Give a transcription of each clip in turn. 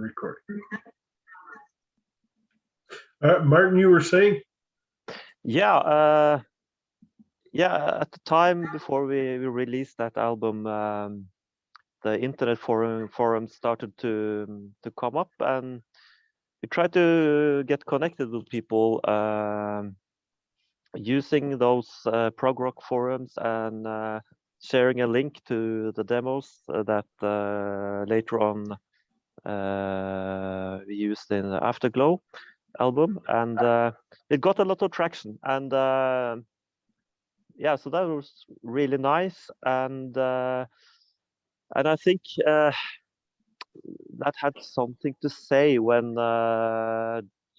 recording. Martin, you were saying? Yeah, at the time before we released that album, the internet forums started to come up, and we tried to get connected with people using those prog rock forums and sharing a link to the demos that later on we used in the Afterglow album, and it got a lot of traction, and yeah, so that was really nice, and I think that had something to say when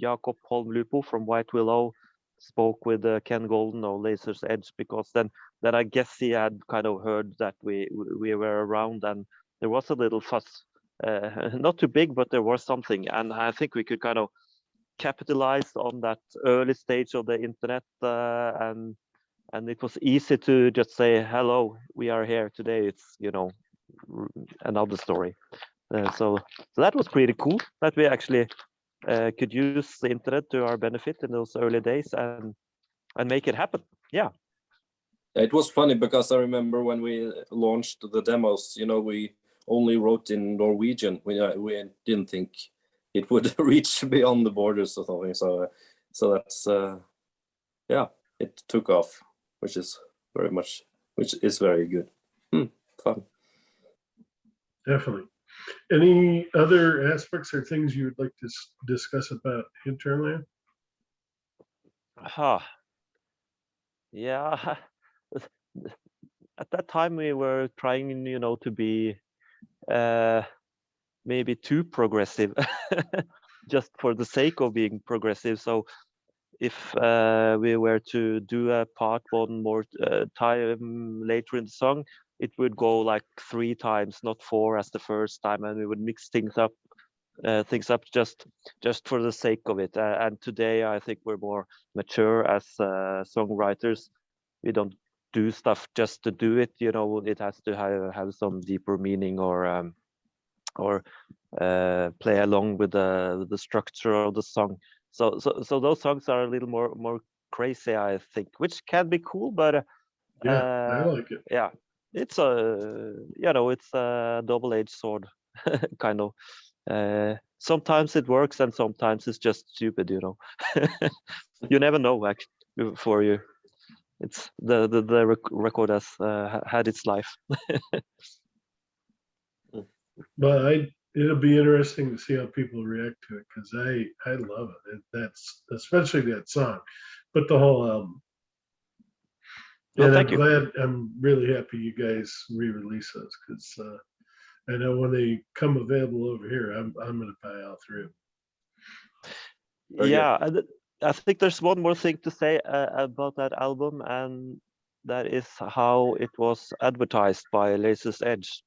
Jakob Holm-Lupo from White Willow spoke with Ken Golden of Laser's Edge, because then I guess he had kind of heard that we were around, and there was a little fuss, not too big, but there was something, and I think we could kind of capitalize on that early stage of the internet, and it was easy to just say, hello, we are here today. It's, you know, another story. So that was pretty cool that we actually could use the internet to our benefit in those early days and make it happen. Yeah. It was funny because I remember when we launched the demos, you know, we only wrote in Norwegian. We didn't think it would reach beyond the borders or something. So that's yeah, it took off, which is very good. Fun. Definitely. Any other aspects or things you would like to discuss about Hinterland? Yeah. At that time we were trying, you know, to be maybe too progressive, just for the sake of being progressive. So if we were to do a part one more time later in the song, it would go like 3 times, not 4 as the first time, and we would mix things up just for the sake of it. And today I think we're more mature as songwriters. We don't do stuff just to do it, you know. It has to have some deeper meaning, or play along with the structure of the song. So those songs are a little more crazy, I think, which can be cool, but yeah, I like it. Yeah, it's a, you know, it's a double-edged sword, kind of. Sometimes it works and sometimes it's just stupid, you know. You never know, actually, before you. It's the record has had its life. But it'll be interesting to see how people react to it, because I love it. That's especially that song, but the whole album. Well, and I'm really happy you guys re-release those, because I know when they come available over here, I'm going to buy all 3 of them. Yeah, I think there's one more thing to say about that album, and that is how it was advertised by Laser's Edge.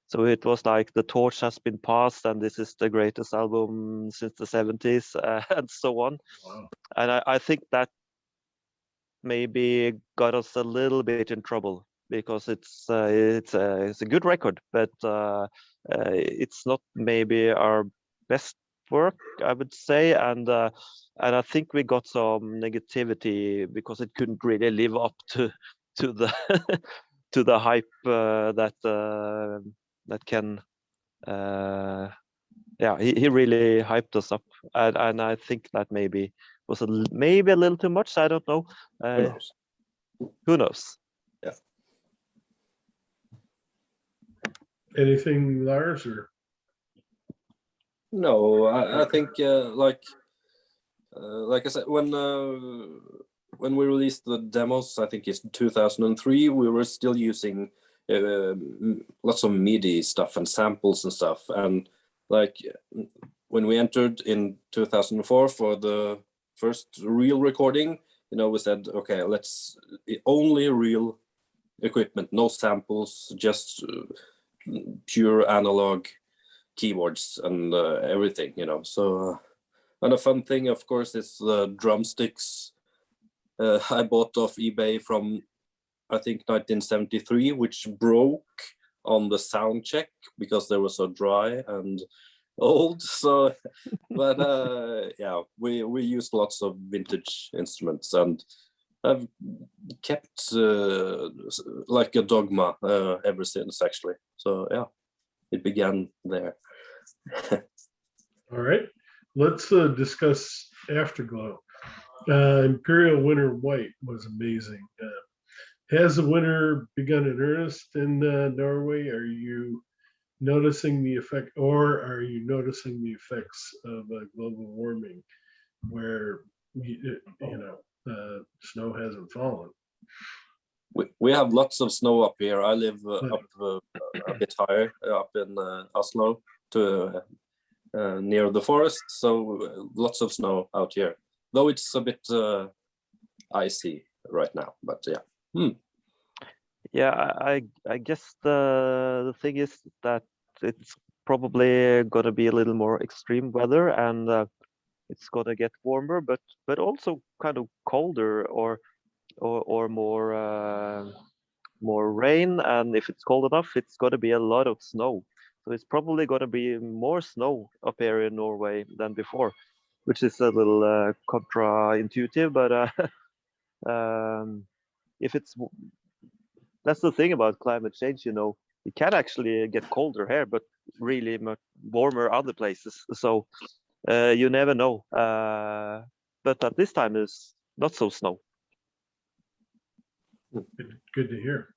So it was like the torch has been passed, and this is the greatest album since the 70s, and so on. Wow. And I think that maybe got us a little bit in trouble, because it's a good record, but it's not maybe our best work, I would say, and I think we got some negativity because it couldn't really live up to the to the hype that Ken, yeah, he really hyped us up, and I think that maybe was maybe a little too much. I don't know. Who knows? Yeah. Anything, Lars, or? No, I think like I said, when we released the demos, I think it's 2003, we were still using lots of MIDI stuff and samples and stuff, and like when we entered in 2004 for the first real recording, you know, we said, okay, let's only real equipment, no samples, just pure analog keyboards and everything, you know. So and a fun thing, of course, is the drumsticks I bought off eBay from, I think, 1973, which broke on the sound check because they were so dry, and old. So, but yeah, we used lots of vintage instruments, and I've kept like a dogma ever since, actually. So yeah, it began there. All right, let's discuss Afterglow. Imperial Winter White was amazing. Has the winter begun in earnest in Norway? Are you noticing the effect, or are you noticing the effects of global warming, where snow hasn't fallen? We have lots of snow up here. I live up a bit higher, up in Oslo, to near the forest. So lots of snow out here, though it's a bit icy right now. But yeah. Yeah, I guess the thing is that it's probably gonna be a little more extreme weather, and it's gonna get warmer, but also kind of colder, or more rain. And if it's cold enough, it's gonna be a lot of snow. So it's probably gonna be more snow up here in Norway than before, which is a little contra-intuitive. But if it's that's the thing about climate change, it can actually get colder here, but really much warmer other places. So you never know. But at this time, it's not so snow. Good to hear.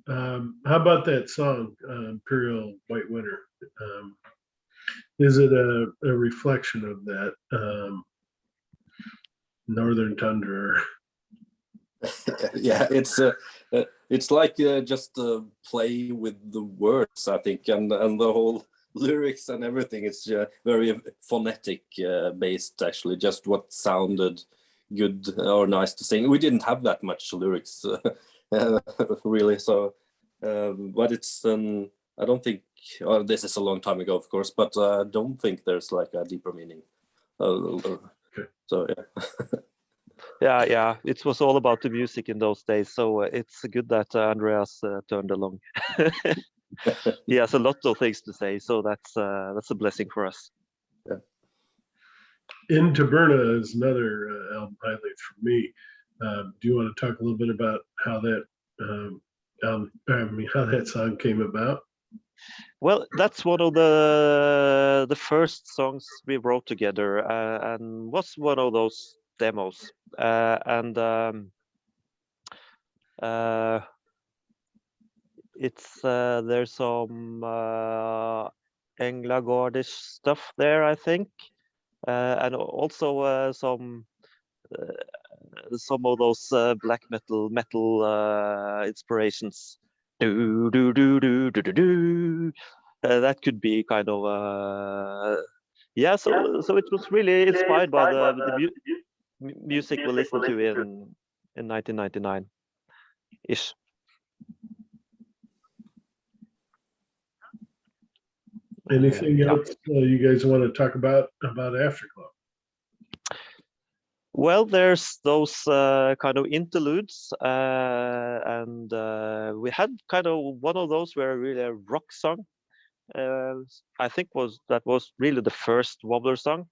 How about that song, Imperial White Winter? Is it a reflection of that northern tundra? Yeah, it's like just play with the words, I think, and the whole lyrics and everything. It's very phonetic based, actually, just what sounded good or nice to sing. We didn't have that much lyrics really, so but it's I don't think, this is a long time ago, of course, but I don't think there's like a deeper meaning. So yeah. Yeah, it was all about the music in those days. So it's good that Andreas turned along. He has a lot of things to say, so that's a blessing for us. Yeah. In Taberna is another album highlight for me. Do you want to talk a little bit about how that how that song came about? Well, that's one of the first songs we wrote together, and was one of those demos. It's there's some Englagordish stuff there, I think, and also some of those black metal inspirations. Do do do do do do do. That could be kind of yeah. So it was really inspired by the music we listened to in 1999 ish. Anything else you guys want to talk about Afterglow? Well, there's those kind of interludes, and we had kind of one of those where really a rock song. I think that was really the first Wobbler song,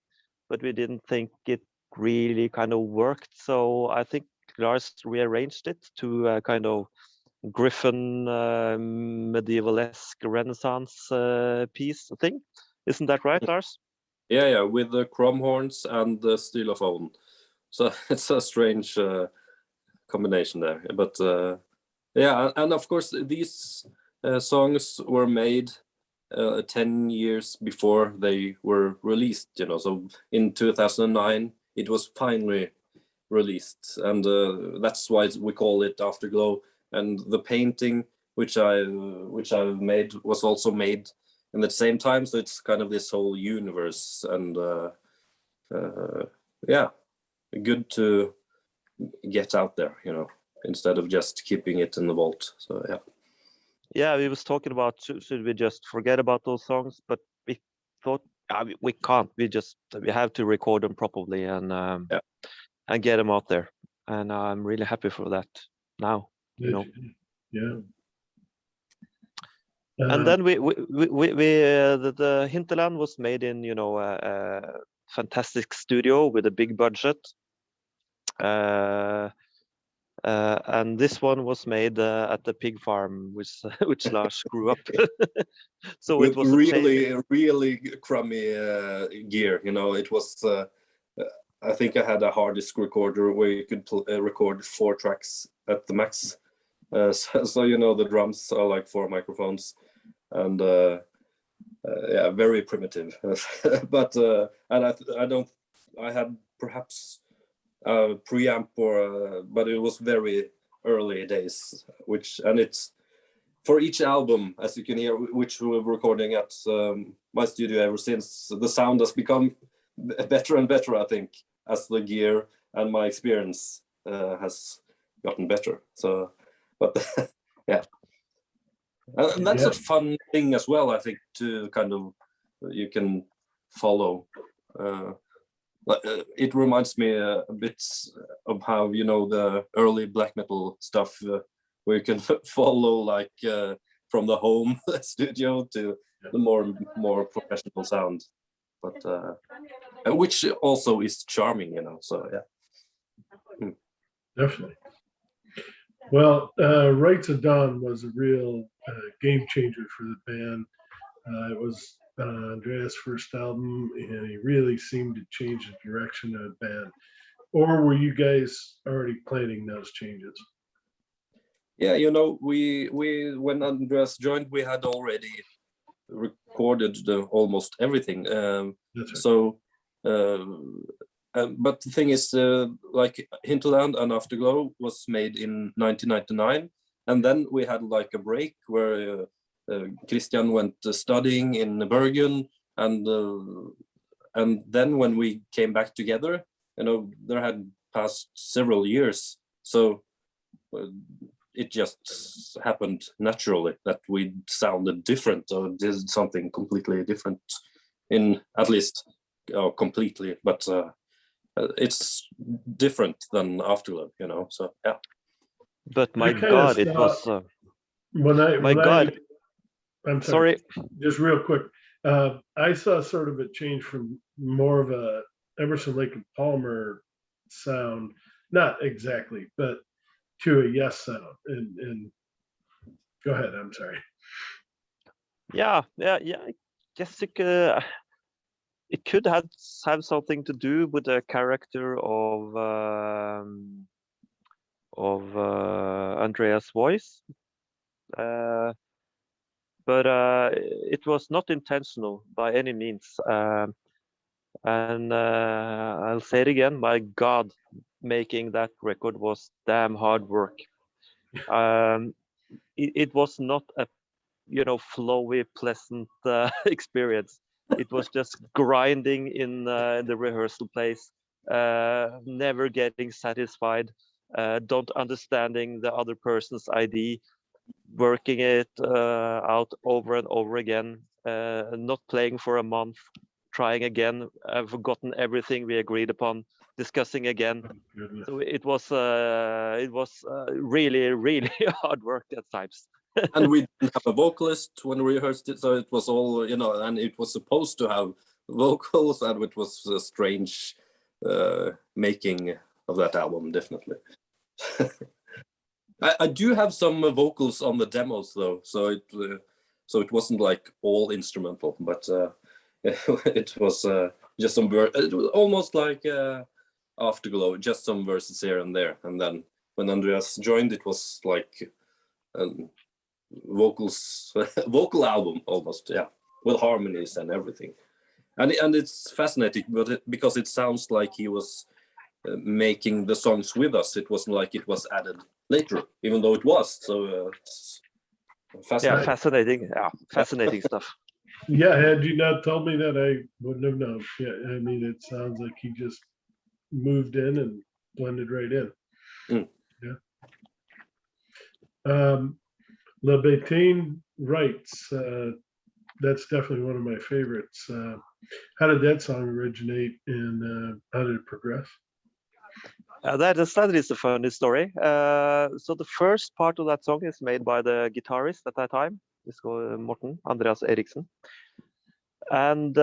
but we didn't think it really kind of worked. So I think Lars rearranged it to a kind of Griffin medieval-esque Renaissance piece thing. Isn't that right, Lars? Yeah, with the chrome horns and the stylophone. So it's a strange combination there. But yeah, and of course these songs were made 10 years before they were released. So in 2009 it was finally released, and that's why we call it Afterglow. And the painting which I've made was also made in the same time, so it's kind of this whole universe. And yeah, good to get out there, instead of just keeping it in the vault. So yeah, we was talking about should we just forget about those songs, but we thought we can't. We have to record them properly and get them out there. And I'm really happy for that now. Yeah. And then the Hinterland was made in, you know, a fantastic studio with a big budget. And this one was made at the pig farm, which Lars grew up. So With it was really crummy gear. You know, it was. I think I had a hard disk recorder where you could record 4 tracks at the max. So you know, the drums are like 4 microphones, and yeah, very primitive. But and I had perhaps a preamp but it was very early days, and it's for each album, as you can hear, which we're recording at my studio ever since. The sound has become better and better, I think, as the gear and my experience has gotten better. So, but yeah, and that's a fun thing as well, I think, to kind of you can follow. It reminds me a bit of how, you know, the early black metal stuff, where you can follow like from the home studio to the more professional sound, but which also is charming, you know. So yeah. Definitely. Well, Rights of Dawn was a real game changer for the band. It was Andreas' first album, and he really seemed to change the direction of the band. Or were you guys already planning those changes? Yeah, you know, we when Andreas joined, we had already recorded almost everything. That's right. So, but the thing is, like Hinterland and Afterglow was made in 1999, and then we had like a break where Christian went studying in Bergen, and then when we came back together, you know, there had passed several years, so it just happened naturally that we sounded different or did something completely different, in at least completely, but it's different than Afterglow, you know. So yeah. But my God, it was I'm sorry. Just real quick. I saw sort of a change from more of a Emerson, Lake and Palmer sound, not exactly, but to a Yes sound. And go ahead. I'm sorry. Yeah. I guess it could have something to do with the character of Andreas' voice, but it was not intentional by any means. And I'll say it again, my God, making that record was damn hard work. It was not a, you know, flowy, pleasant experience. It was just grinding in the rehearsal place, never getting satisfied, don't understanding the other person's ID, working it out over and over again, not playing for a month, trying again, forgotten everything we agreed upon, discussing again. So it was really, really hard work at times. And we didn't have a vocalist when we rehearsed it, so it was all, you know, and it was supposed to have vocals, and it was a strange making of that album, definitely. I do have some vocals on the demos though, so it wasn't like all instrumental, but it was just some it was almost like Afterglow, just some verses here and there, and then when Andreas joined, it was like vocals vocal album almost, yeah, with harmonies and everything, and it's fascinating, but because it sounds like he was making the songs with us. It wasn't like it was added later, even though it was. So it's fascinating. Fascinating stuff. Yeah, had you not told me that, I wouldn't have known. Yeah, I mean, it sounds like he just moved in and blended right in. Yeah. Le Bétain Rights. That's definitely one of my favorites. How did that song originate, and how did it progress? That is a funny story. So the first part of that song is made by the guitarist at that time, this guy Morten Andreas Eriksen, and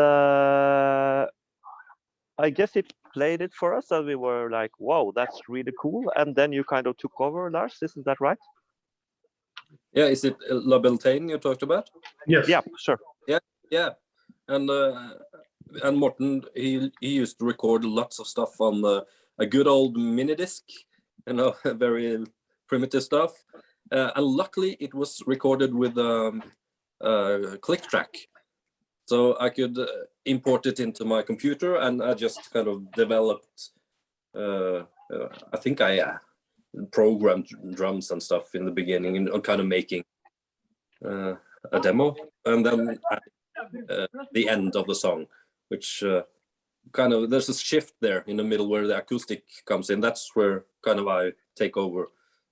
I guess he played it for us, and we were like, "Wow, that's really cool!" And then you kind of took over, Lars. Isn't that right? Yeah, is it La Beltane you talked about? Yes. Yeah, sure. Yeah, and Morten, he used to record lots of stuff on a good old mini disc, very primitive stuff, and luckily it was recorded with click track, so I could import it into my computer, and I just kind of developed. I think I programmed drums and stuff in the beginning, and kind of making a demo, and then the end of the song, which kind of there's a shift there in the middle where the acoustic comes in. That's where kind of I take over,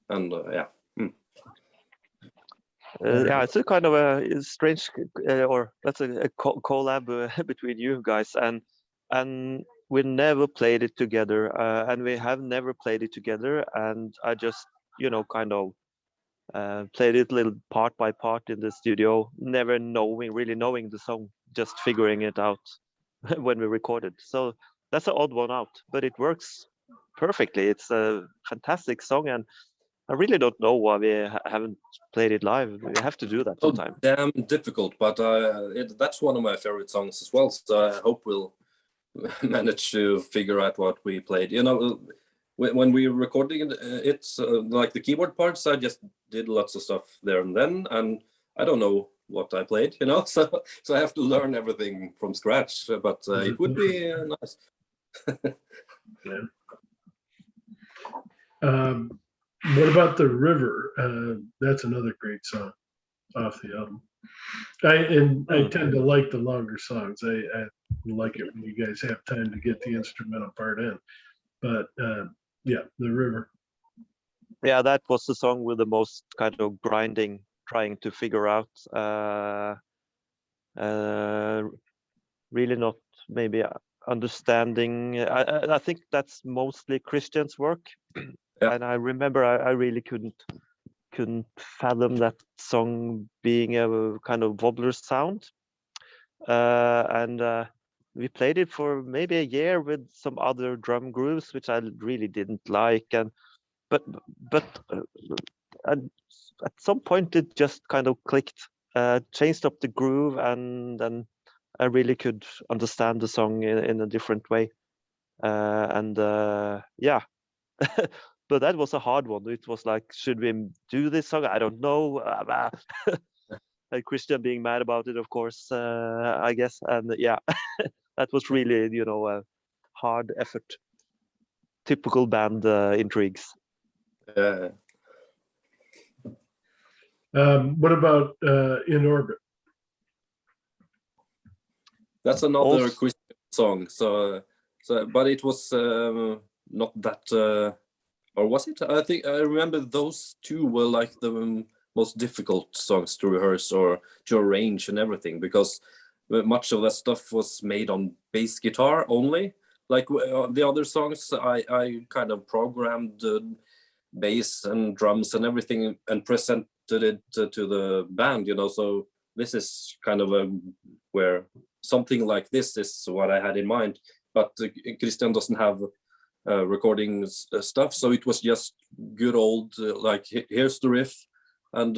and yeah. Yeah, it's a kind of a strange, or that's a collab between you guys, and we never played it together, and we have never played it together, and I just kind of played it little part by part in the studio, never really knowing the song, just figuring it out when we recorded. So that's an odd one out, but it works perfectly. It's a fantastic song, and I really don't know why we haven't played it live. We have to do that Oh, sometime. damn difficult, but that's one of my favorite songs as well. So I hope we'll manage to figure out what we played. When we recorded it's like the keyboard parts, I just did lots of stuff there and then, and I don't know what I played, so I have to learn everything from scratch. But it would be nice. Yeah. What about The River? That's another great song off the album. I tend to like the longer songs. I like it when you guys have time to get the instrumental part in. But yeah, The River. Yeah, that was the song with the most kind of grinding, trying to figure out. Really not maybe understanding. I think that's mostly Christian's work. Yeah. And I remember I really couldn't fathom that song being a kind of Wobbler sound. And we played it for maybe a year with some other drum grooves, which I really didn't like. But at some point it just kind of clicked, changed up the groove, and then I really could understand the song in a different way. Yeah. But that was a hard one. It was like, should we do this song? I don't know. And Christian being mad about it, of course, I guess. And yeah, that was really, a hard effort. Typical band intrigues. What about In Orbit? That's another Christian song. So, but it was not that. Or was it? I think I remember those two were like the most difficult songs to rehearse or to arrange and everything, because much of that stuff was made on bass guitar only. Like the other songs, I kind of programmed bass and drums and everything and presented it to the band, So this is kind of where something like this is what I had in mind. But Christian doesn't have recording stuff, so it was just good old like here's the riff, and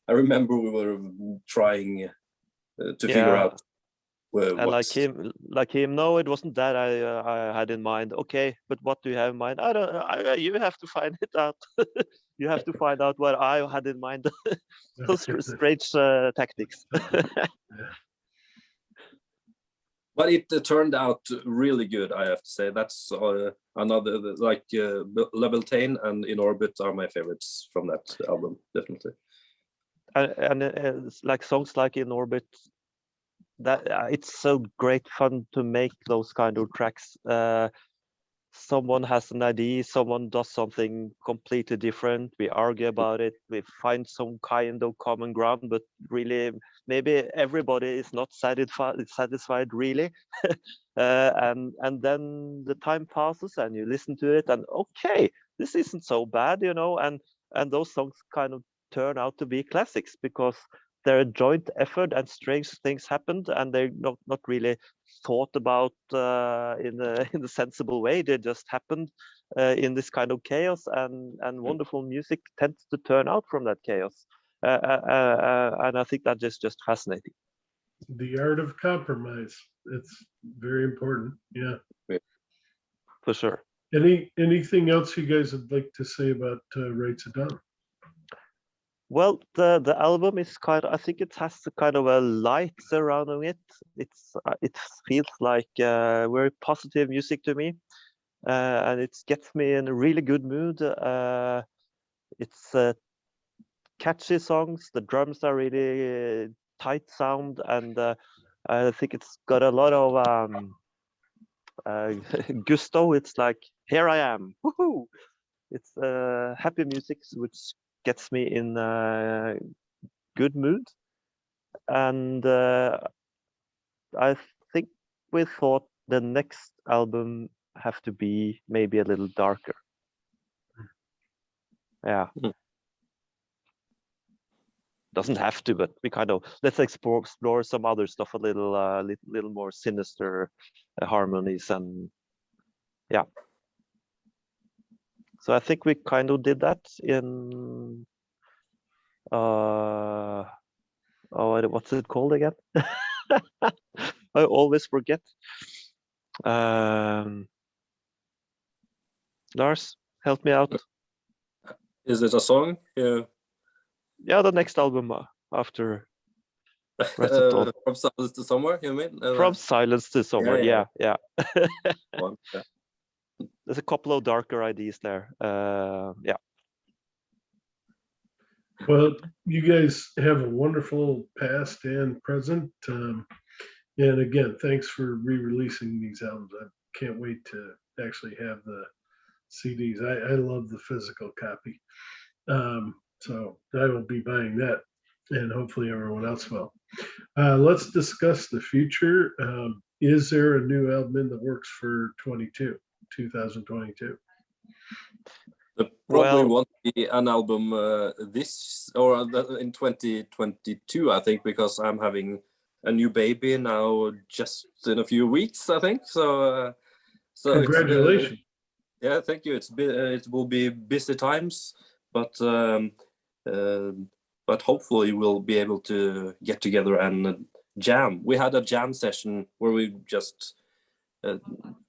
I remember we were trying to figure out and like him, no, it wasn't that I had in mind. Okay, but what do you have in mind? I don't. You have to find it out. You have to find out what I had in mind. Those strange tactics. But it turned out really good, I have to say. That's another, like La Beltane and In Orbit are my favorites from that album, definitely. And it's like songs like In Orbit, that it's so great fun to make those kind of tracks. Someone has an idea, someone does something completely different, we argue about it, we find some kind of common ground, but really maybe everybody is not satisfied really. And then the time passes and you listen to it and okay, this isn't so bad, and those songs kind of turn out to be classics because they're a joint effort, and strange things happened, and they're not really thought about in a sensible way. They just happened in this kind of chaos, and wonderful music tends to turn out from that chaos. And I think that is just fascinating. The art of compromise. It's very important. Yeah. For sure. Anything else you guys would like to say about Rights of Dawn? Well, the album is I think it has a kind of a light surrounding it. It feels like very positive music to me, and it gets me in a really good mood. It's catchy songs. The drums are really tight sound, and I think it's got a lot of gusto. It's like, here I am, woohoo! It's happy music, which gets me in a good mood. And I think we thought the next album have to be maybe a little darker. Yeah. Doesn't have to, but we kind of let's explore some other stuff a little more sinister harmonies, and yeah. So I think we kind of did that in what's it called again? I always forget. Lars, help me out. Is it a song? Yeah. Yeah, the next album after Rights of Dawn. From Silence to Somewhere, you mean? From Silence to Somewhere. Yeah. One, yeah. There's a couple of darker ideas there. Yeah. Well, you guys have a wonderful past and present. And again, thanks for re-releasing these albums. I can't wait to actually have the CDs. I love the physical copy. So I will be buying that, and hopefully everyone else will. Let's discuss the future. Is there a new album in the works for 2022? There probably won't be an album this or in 2022, I think, because I'm having a new baby now just in a few weeks, I think. So Congratulations. Yeah, thank you. It will be busy times, but hopefully we'll be able to get together and jam. We had a jam session where we just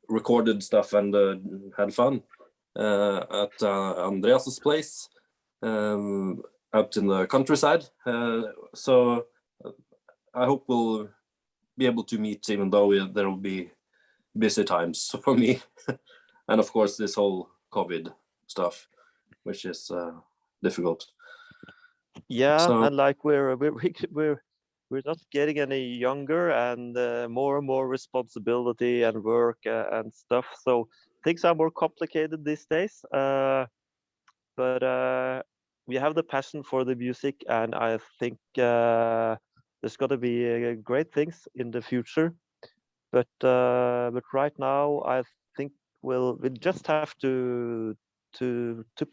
recorded stuff and had fun at Andreas's place out in the countryside. So I hope we'll be able to meet, even though there will be busy times for me. And of course, this whole COVID stuff, which is difficult. Yeah, So, and like we're not getting any younger, and more and more responsibility and work and stuff. So things are more complicated these days. But we have the passion for the music, and I think there's got to be great things in the future. But right now, I think we just have to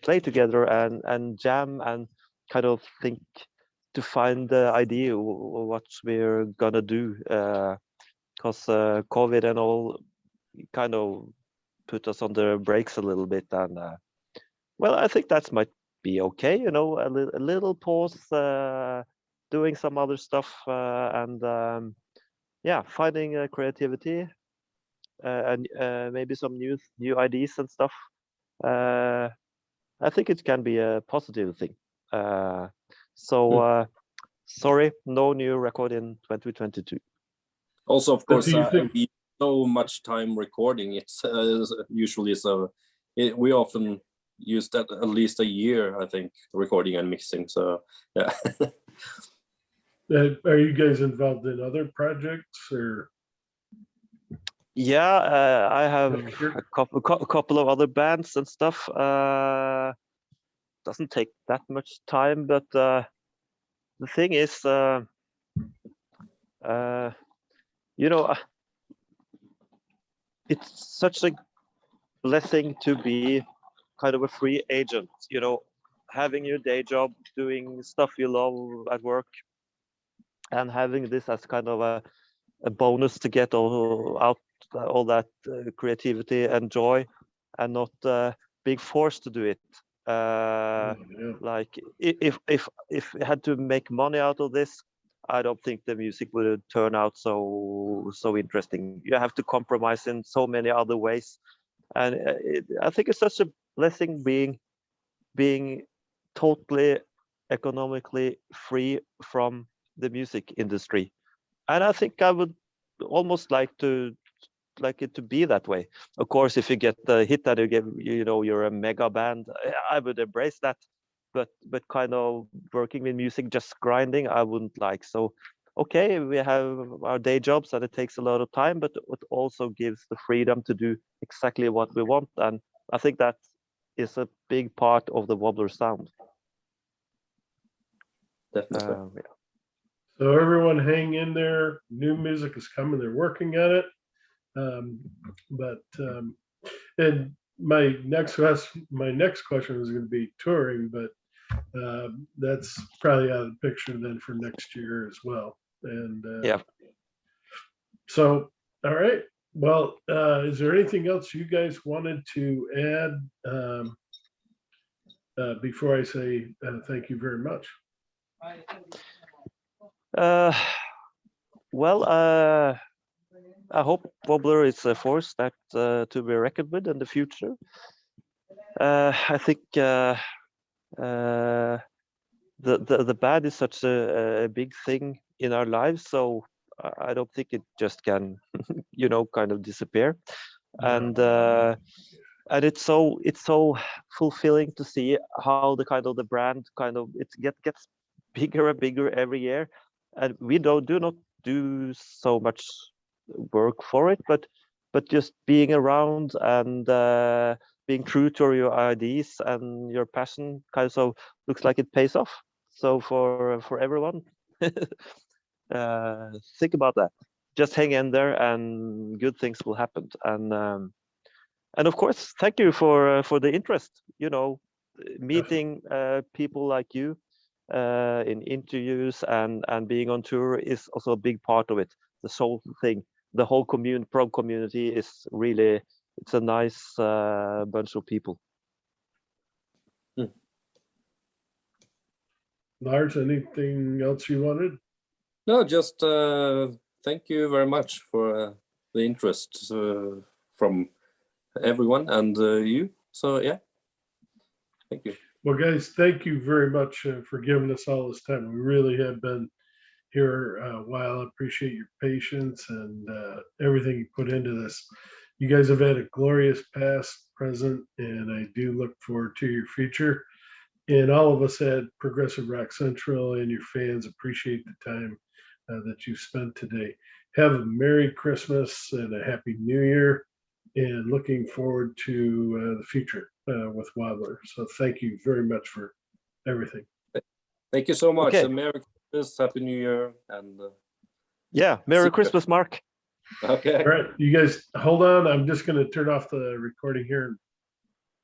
play together and jam and kind of think to find the idea of what we're gonna do, because COVID and all kind of put us on the brakes a little bit, and well, I think that might be okay, you know, a little pause, doing some other stuff, and yeah, finding creativity and maybe some new ideas and stuff. I think it can be a positive thing. So sorry, no new record in 2022. also, of course, do you think- we so much time recording. It's usually so. We often use that at least a year, I think, recording and mixing. So yeah. Are you guys involved in other projects or? Yeah, I have Sure. a couple of other bands and stuff. Doesn't take that much time, but the thing is, you know, it's such a blessing to be kind of a free agent, you know, having your day job, doing stuff you love at work, and having this as kind of a bonus to get out all that creativity and joy, and not being forced to do it. Yeah. Like if we had to make money out of this, I don't think the music would turn out so interesting. You have to compromise in so many other ways, and I think it's such a blessing being totally economically free from the music industry. And I think I would almost like it to be that way. Of course, if you get the hit that you get, you're a mega band, I would embrace that. But kind of working with music, just grinding, I wouldn't like. So, okay, we have our day jobs and it takes a lot of time, but it also gives the freedom to do exactly what we want. And I think that is a big part of the Wobbler sound. Definitely. Yeah. So everyone hang in there. New music is coming. They're working on it. And my next question was going to be touring, but that's probably out of the picture then for next year as well. And Yeah. So, all right. Well, is there anything else you guys wanted to add before I say thank you very much? Well, I hope Wobbler is a force that to be reckoned with in the future. I think the band is such a big thing in our lives, so I don't think it just can, kind of disappear. And it's so fulfilling to see how the brand kind of gets bigger and bigger every year, and we do not do so much work for it, but just being around and being true to your ideas and your passion kind of looks like it pays off. So for everyone, think about that. Just hang in there, and good things will happen. And of course, thank you for the interest. Meeting people like you in interviews and being on tour is also a big part of it. The whole thing, the whole prog community is really, it's a nice bunch of people. Lars, anything else you wanted? No, just thank you very much for the interest from everyone and you. So yeah, thank you. Well, guys, thank you very much for giving us all this time. We really have been here a while. I appreciate your patience and everything you put into this. You guys have had a glorious past, present, and I do look forward to your future. And all of us at Progressive Rock Central and your fans appreciate the time that you spent today. Have a Merry Christmas and a Happy New Year, and looking forward to the future with Wobbler. So thank you very much for everything. Thank you so much. Okay. And Merry Christmas, Happy New Year, and yeah, Merry Christmas, Mark. Okay. All right, you guys hold on. I'm just going to turn off the recording here and